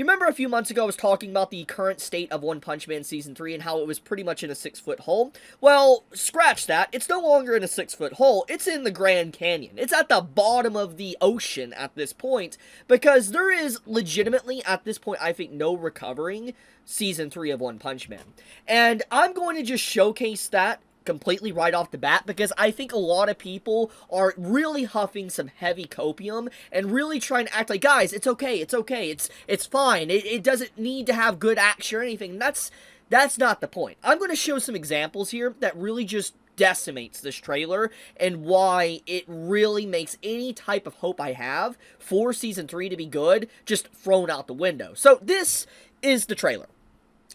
You remember a few months ago I was talking about the current state of One Punch Man Season 3 and how it was pretty much in a 6-foot hole? Well, scratch that. It's no longer in a 6-foot hole. It's in the Grand Canyon. It's at the bottom of the ocean at this point, because there is legitimately, at this point, I think, no recovering Season 3 of One Punch Man. And I'm going to just showcase that completely right off the bat, because I think a lot of people are really huffing some heavy copium and really trying to act like, guys, it's okay, it's fine, it doesn't need to have good action or anything. That's not the point. I'm going to show some examples here that really just decimates this trailer and why it really makes any type of hope I have for Season 3 to be good just thrown out the window. So this is the trailer.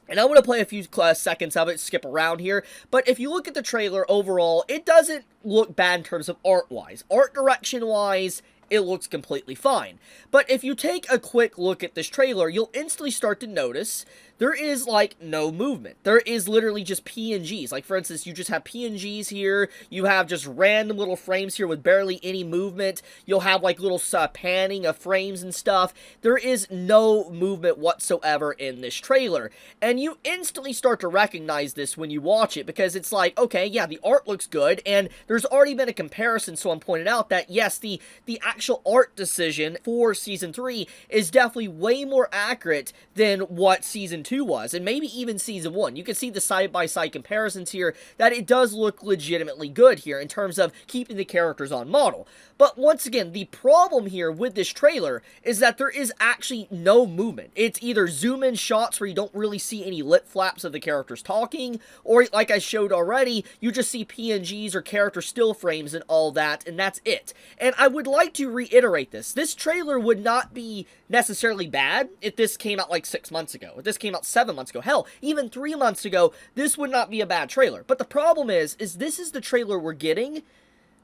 And I'm going to play a few seconds of it, skip around here, but if you look at the trailer overall, it doesn't look bad in terms of art-wise. Art direction-wise, it looks completely fine. But if you take a quick look at this trailer, you'll instantly start to notice there is, like, no movement. There is literally just PNGs. Like, for instance, you just have PNGs here. You have just random little frames here with barely any movement. You'll have, like, little panning of frames and stuff. There is no movement whatsoever in this trailer. And you instantly start to recognize this when you watch it, because it's like, okay, yeah, the art looks good, and there's already been a comparison, so I'm pointing out that, yes, the actual art decision for Season 3 is definitely way more accurate than what Season 2 was, and maybe even Season 1. You can see the side-by-side comparisons here, that it does look legitimately good here in terms of keeping the characters on model. But once again, the problem here with this trailer is that there is actually no movement. It's either zoom-in shots where you don't really see any lip flaps of the characters talking, or like I showed already, you just see PNGs or character still frames and all that, and that's it. And I would like to reiterate this. This trailer would not be necessarily bad if this came out like 6 months ago. If this came out 7 months ago, hell, even 3 months ago, this would not be a bad trailer. But the problem is this is the trailer we're getting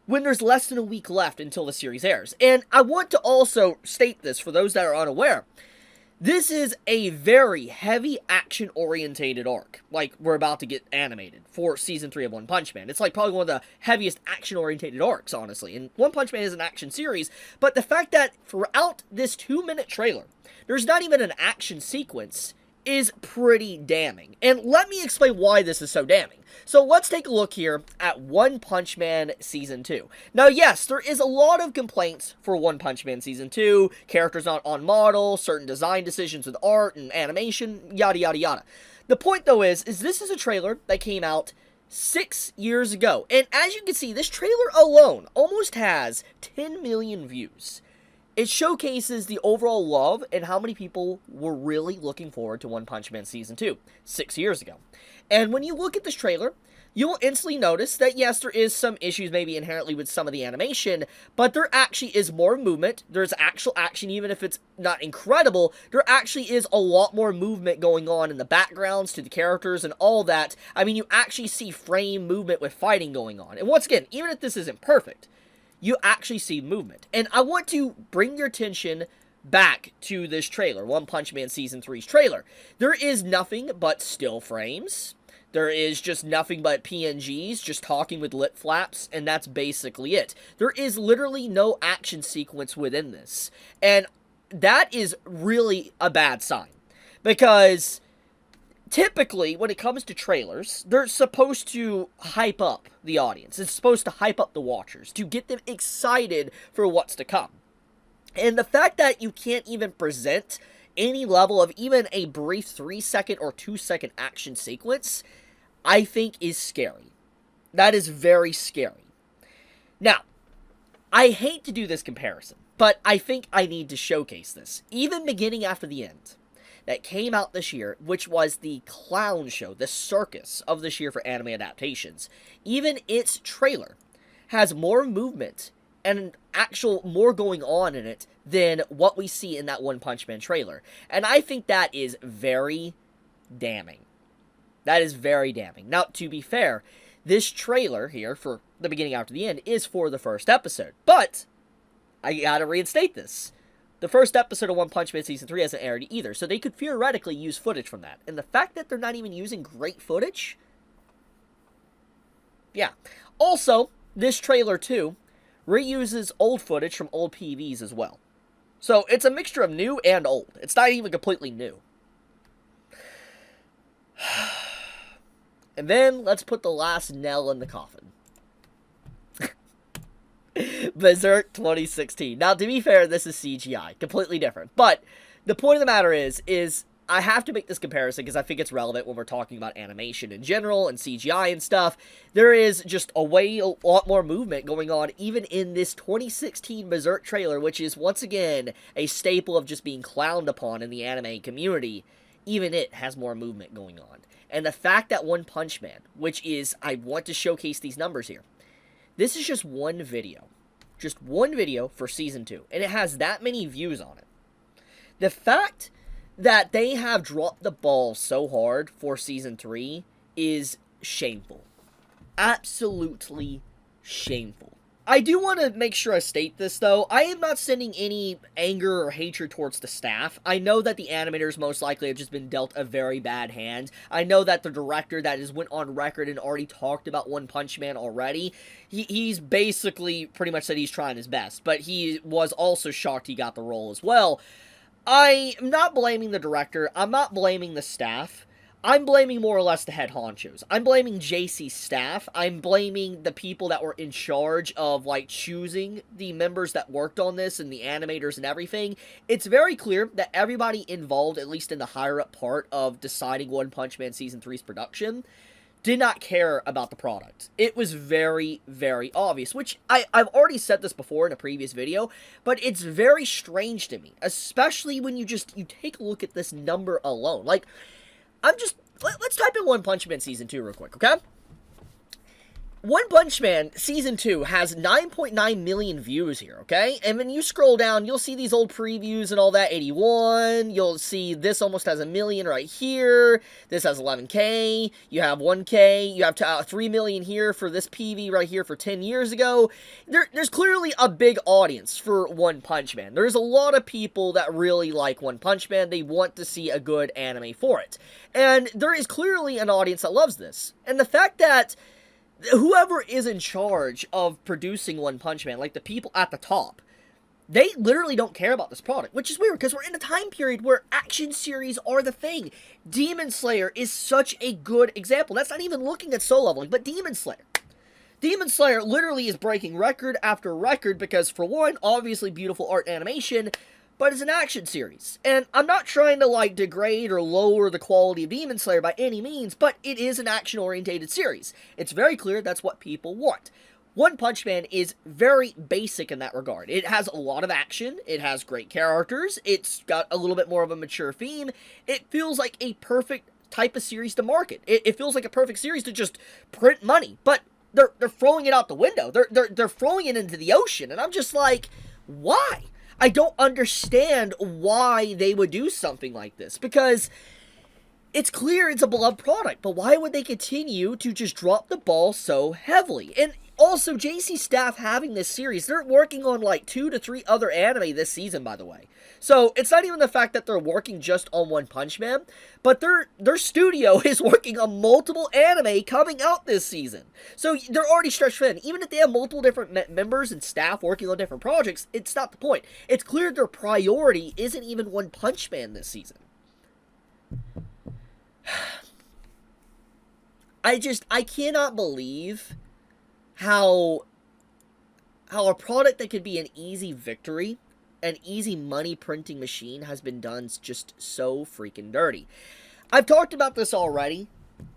when there's less than a week left until the series airs. And I want to also state this for those that are unaware. This is a very heavy action-orientated arc, like we're about to get animated for Season 3 of One Punch Man. It's like probably one of the heaviest action-orientated arcs, honestly. And One Punch Man is an action series, but the fact that throughout this 2-minute trailer, there's not even an action sequence is pretty damning. And let me explain why this is so damning. So let's take a look here at One Punch Man Season 2. Now, yes, there is a lot of complaints for One Punch Man Season 2, characters not on model, certain design decisions with art and animation, yada yada yada. The point, though, is this is a trailer that came out 6 years ago. And as you can see, this trailer alone almost has 10 million views. It showcases the overall love and how many people were really looking forward to One Punch Man Season 2 6 years ago. And when you look at this trailer, you will instantly notice that, yes, there is some issues maybe inherently with some of the animation, but there actually is more movement. There's actual action, even if it's not incredible. There actually is a lot more movement going on in the backgrounds to the characters and all that. I mean, you actually see frame movement with fighting going on. And once again, even if this isn't perfect, you actually see movement. And I want to bring your attention back to this trailer, One Punch Man Season 3's trailer. There is nothing but still frames. There is just nothing but PNGs, just talking with lip flaps, and that's basically it. There is literally no action sequence within this. And that is really a bad sign. Because typically, when it comes to trailers, they're supposed to hype up the audience. It's supposed to hype up the watchers, to get them excited for what's to come. And the fact that you can't even present any level of even a brief 3-second or 2-second action sequence, I think is scary. That is very scary. Now, I hate to do this comparison, but I think I need to showcase this. Even beginning after the end, that came out this year, which was the clown show, the circus of this year for anime adaptations. Even its trailer has more movement and actual more going on in it than what we see in that One Punch Man trailer. And I think that is very damning. That is very damning. Now, to be fair, this trailer here for the beginning after the end is for the first episode. But I gotta reinstate this. The first episode of One Punch Man Season 3 hasn't aired either, so they could theoretically use footage from that. And the fact that they're not even using great footage? Yeah. Also, this trailer, too, reuses old footage from old PVs as well. So it's a mixture of new and old. It's not even completely new. And then let's put the last nail in the coffin. Berserk 2016. Now, to be fair, this is CGI. Completely different. But the point of the matter is I have to make this comparison because I think it's relevant when we're talking about animation in general and CGI and stuff. There is just a lot more movement going on even in this 2016 Berserk trailer, which is, once again, a staple of just being clowned upon in the anime community. Even it has more movement going on. And the fact that One Punch Man, which is, I want to showcase these numbers here. This is just one video. Just one video for Season 2. And it has that many views on it. The fact that they have dropped the ball so hard for Season 3 is shameful. Absolutely shameful. I do want to make sure I state this, though. I am not sending any anger or hatred towards the staff. I know that the animators most likely have just been dealt a very bad hand. I know that the director that has went on record and already talked about One Punch Man already, he's basically pretty much said he's trying his best, but he was also shocked he got the role as well. I am not blaming the director. I'm not blaming the staff. I'm blaming more or less the head honchos. I'm blaming JC's staff. I'm blaming the people that were in charge of, like, choosing the members that worked on this and the animators and everything. It's very clear that everybody involved, at least in the higher-up part of deciding One Punch Man Season 3's production, did not care about the product. It was very, very obvious, which I've already said this before in a previous video, but it's very strange to me, especially when you take a look at this number alone. Like, let's type in One Punch Man Season 2 real quick, okay? One Punch Man Season 2 has 9.9 million views here, okay? And when you scroll down, you'll see these old previews and all that, 81. You'll see this almost has 1 million right here. This has 11K. You have 1K. You have 3 million here for this PV right here for 10 years ago. There's clearly a big audience for One Punch Man. There's a lot of people that really like One Punch Man. They want to see a good anime for it. And there is clearly an audience that loves this. And the fact that whoever is in charge of producing One Punch Man, like the people at the top, they literally don't care about this product, which is weird because we're in a time period where action series are the thing. Demon Slayer is such a good example. That's not even looking at Soul Leveling, but Demon Slayer. Demon Slayer literally is breaking record after record because, for one, obviously beautiful art and animation, but it's an action series. And I'm not trying to, like, degrade or lower the quality of Demon Slayer by any means, but it is an action-orientated series. It's very clear that's what people want. One Punch Man is very basic in that regard. It has a lot of action, it has great characters, it's got a little bit more of a mature theme. It feels like a perfect type of series to market. It feels like a perfect series to just print money, but they're throwing it out the window. They're throwing it into the ocean, and I'm just like, why? I don't understand why they would do something like this, because it's clear it's a beloved product, but why would they continue to just drop the ball so heavily? And also, JC staff having this series, they're working on like 2 to 3 other anime this season, by the way. So it's not even the fact that they're working just on One Punch Man, but their studio is working on multiple anime coming out this season. So they're already stretched thin. Even if they have multiple different members and staff working on different projects, it's not the point. It's clear their priority isn't even One Punch Man this season. I cannot believe how a product that could be an easy victory, an easy money printing machine, has been done just so freaking dirty. I've talked about this already,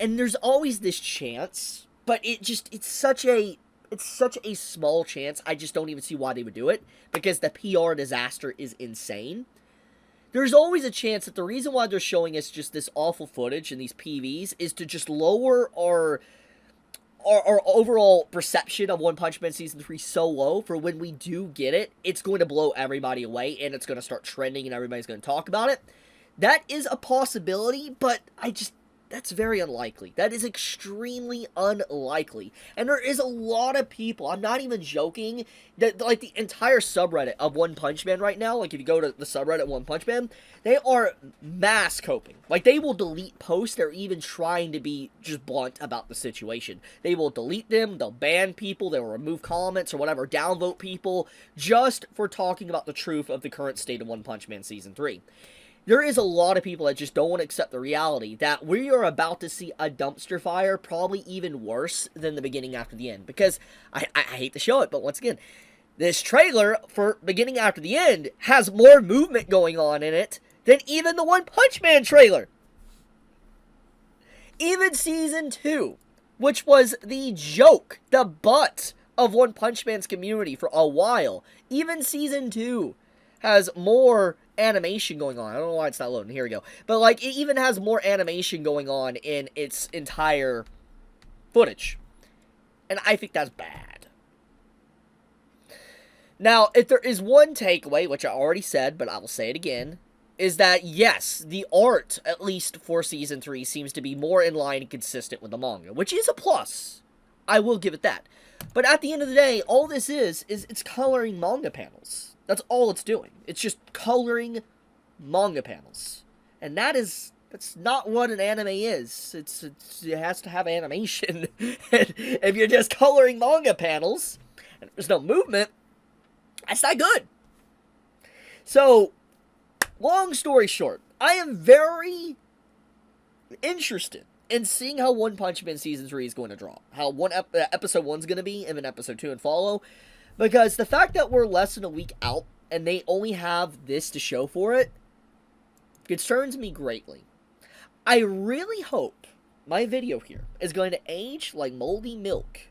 and there's always this chance, but it's such a small chance. I just don't even see why they would do it, because the PR disaster is insane. There's always a chance that the reason why they're showing us just this awful footage and these PVs is to just lower our overall perception of One Punch Man Season 3 so low for when we do get it, it's going to blow everybody away and it's going to start trending and everybody's going to talk about it. That is a possibility, but That's very unlikely. That is extremely unlikely. And there is a lot of people, I'm not even joking, that like the entire subreddit of One Punch Man right now, like if you go to the subreddit One Punch Man, they are mass coping. Like they will delete posts. They're even trying to be just blunt about the situation. They will delete them, they'll ban people, they'll remove comments or whatever, downvote people, just for talking about the truth of the current state of One Punch Man Season 3. There is a lot of people that just don't want to accept the reality that we are about to see a dumpster fire, probably even worse than the beginning after the end. Because, I hate to show it, but once again, this trailer for beginning after the end has more movement going on in it than even the One Punch Man trailer. Even Season 2, which was the joke, the butt of One Punch Man's community for a while, even Season 2 has more animation going on. I don't know why it's not loading. Here we go. But, like, it even has more animation going on in its entire footage. And I think that's bad. Now, if there is one takeaway, which I already said, but I will say it again, is that, yes, the art, at least for Season 3, seems to be more in line and consistent with the manga, which is a plus. I will give it that. But at the end of the day, all this is it's coloring manga panels. That's all it's doing. It's just coloring manga panels. And that's not what an anime is. It has to have animation. And if you're just coloring manga panels, and there's no movement, that's not good. So, long story short, I am very interested in seeing how One Punch Man Season 3 is going to draw. How Episode 1 is going to be, and then Episode 2 and follow. Because the fact that we're less than a week out, and they only have this to show for it, concerns me greatly. I really hope my video here is going to age like moldy milk,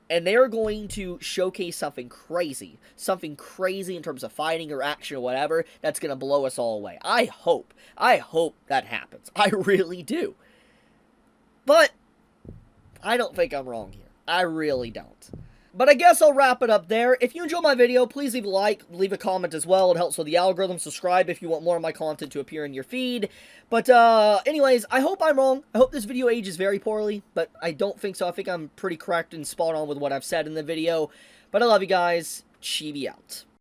and they are going to showcase something crazy in terms of fighting or action or whatever, that's going to blow us all away. I hope that happens. I really do. But I don't think I'm wrong here. I really don't. But I guess I'll wrap it up there. If you enjoyed my video, please leave a like, leave a comment as well. It helps with the algorithm. Subscribe if you want more of my content to appear in your feed. But anyways, I hope I'm wrong. I hope this video ages very poorly, but I don't think so. I think I'm pretty correct and spot on with what I've said in the video. But I love you guys. Chibi out.